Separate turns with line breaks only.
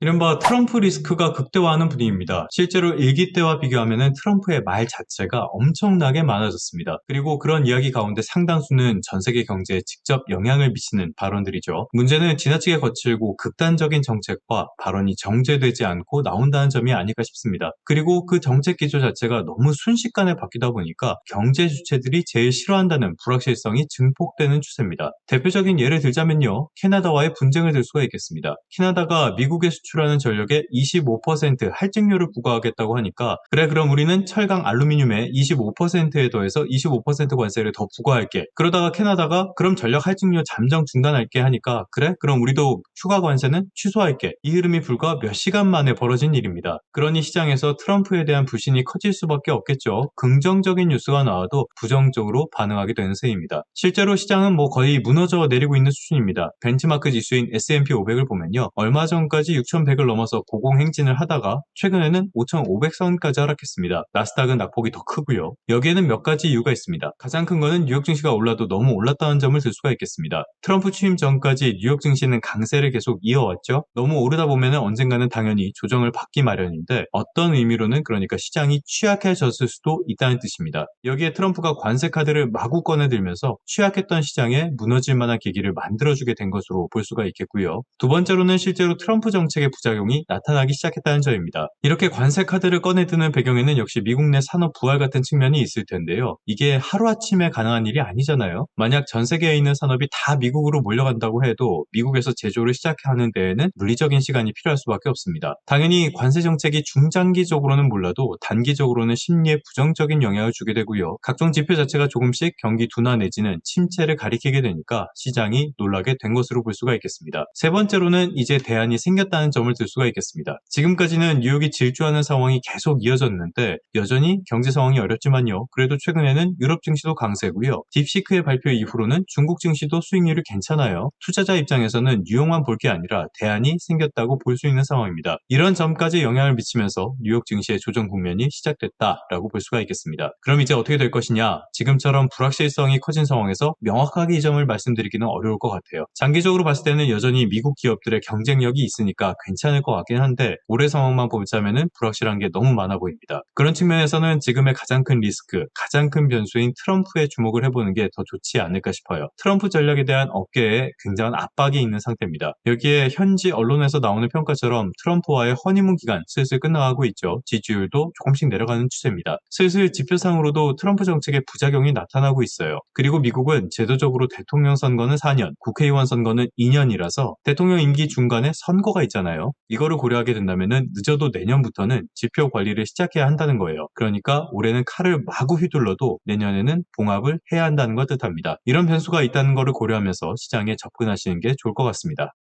이른바 트럼프 리스크가 극대화하는 분위기입니다. 실제로 일기 때와 비교하면 트럼프의 말 자체가 엄청나게 많아졌습니다. 그리고 그런 이야기 가운데 상당수는 전 세계 경제에 직접 영향을 미치는 발언들이죠. 문제는 지나치게 거칠고 극단적인 정책과 발언이 정제되지 않고 나온다는 점이 아닐까 싶습니다. 그리고 그 정책 기조 자체가 너무 순식간에 바뀌다 보니까 경제 주체들이 제일 싫어한다는 불확실성이 증폭되는 추세입니다. 대표적인 예를 들자면요. 캐나다와의 분쟁을 들 수가 있겠습니다. 캐나다가 미국에 수출하는 전력의 25% 할증료를 부과하겠다고 하니까 그래 그럼 우리는 철강 알루미늄에 25%에 더해서 25% 관세를 더 부과할게. 그러다가 캐나다가 그럼 전력 할증료 잠정 중단할게 하니까 그래 그럼 우리도 추가 관세는 취소할게. 이 흐름이 불과 몇 시간 만에 벌어진 일입니다. 그러니 시장에서 트럼프에 대한 불신이 커질 수밖에 없겠죠. 긍정적인 뉴스가 나와도 부정적으로 반응하게 되는 셈입니다. 실제로 시장은 거의 무너져 내리고 있는 수준입니다. 벤치마크 지수인 S&P 500을 보면요. 얼마 전까지 6,100을 넘어서 고공행진을 하다가 최근에는 5,500선까지 하락했습니다. 나스닥은 낙폭이 더 크고요. 여기에는 몇 가지 이유가 있습니다. 가장 큰 거는 뉴욕 증시가 올라도 너무 올랐다는 점을 들 수가 있겠습니다. 트럼프 취임 전까지 뉴욕 증시는 강세를 계속 이어왔죠. 너무 오르다 보면 언젠가는 당연히 조정을 받기 마련인데 어떤 의미로는 그러니까 시장이 취약해졌을 수도 있다는 뜻입니다. 여기에 트럼프가 관세 카드를 마구 꺼내들면서 취약했던 시장에 무너질 만한 계기를 만들어주게 된 것으로 볼 수가 있겠고요. 두 번째로는 실제로 트럼프 정책의 부작용이 나타나기 시작했다는 점입니다. 이렇게 관세 카드를 꺼내드는 배경에는 역시 미국 내 산업 부활 같은 측면이 있을 텐데요. 이게 하루아침에 가능한 일이 아니잖아요. 만약 전 세계에 있는 산업이 다 미국으로 몰려간다고 해도 미국에서 제조를 시작하는 데에는 물리적인 시간이 필요할 수밖에 없습니다. 당연히 관세 정책이 중장기적으로는 몰라도 단기적으로는 심리에 부정적인 영향을 주게 되고요. 각종 지표 자체가 조금씩 경기 둔화 내지는 침체를 가리키게 되니까 시장이 놀라게 된 것으로 볼 수가 있겠습니다. 세 번째로는 이제 대안이 생겼다는 점을 들 수가 있겠습니다. 지금까지는 뉴욕이 질주하는 상황이 계속 이어졌는데 여전히 경제 상황이 어렵지만요. 그래도 최근에는 유럽 증시도 강세고요. 딥시크의 발표 이후로는 중국 증시도 수익률이 괜찮아요. 투자자 입장에서는 뉴욕만 볼 게 아니라 대안이 생겼다고 볼 수 있는 상황입니다. 이런 점까지 영향을 미치면서 뉴욕 증시의 조정 국면이 시작됐다라고 볼 수가 있겠습니다. 그럼 이제 어떻게 될 것이냐? 지금처럼 불확실성이 커진 상황에서 명확하게 이 점을 말씀드리기는 어려울 것 같아요. 장기적으로 봤을 때는 여전히 미국 기업들의 경쟁력이 있으니까 괜찮을 것 같긴 한데 올해 상황만 보자면은 불확실한 게 너무 많아 보입니다. 그런 측면에서는 지금의 가장 큰 리스크, 가장 큰 변수인 트럼프에 주목을 해보는 게 더 좋지 않을까 싶어요. 트럼프 전략에 대한 업계에 굉장한 압박이 있는 상태입니다. 여기에 현지 언론에서 나오는 평가처럼 트럼프와의 허니문 기간 슬슬 끝나가고 있죠. 지지율도 조금씩 내려가는 추세입니다. 슬슬 지표상으로도 트럼프 정책의 부작용이 나타나고 있어요. 그리고 미국은 제도적으로 대통령 선거는 4년, 국회의원 선거는 2년이라서 대통령 임기 중간에 선거가 있잖아요. 이거를 고려하게 된다면 늦어도 내년부터는 지표 관리를 시작해야 한다는 거예요. 그러니까 올해는 칼을 마구 휘둘러도 내년에는 봉합을 해야 한다는 걸 뜻합니다. 이런 변수가 있다는 것을 고려하면서 시장에 접근하시는 게 좋을 것 같습니다.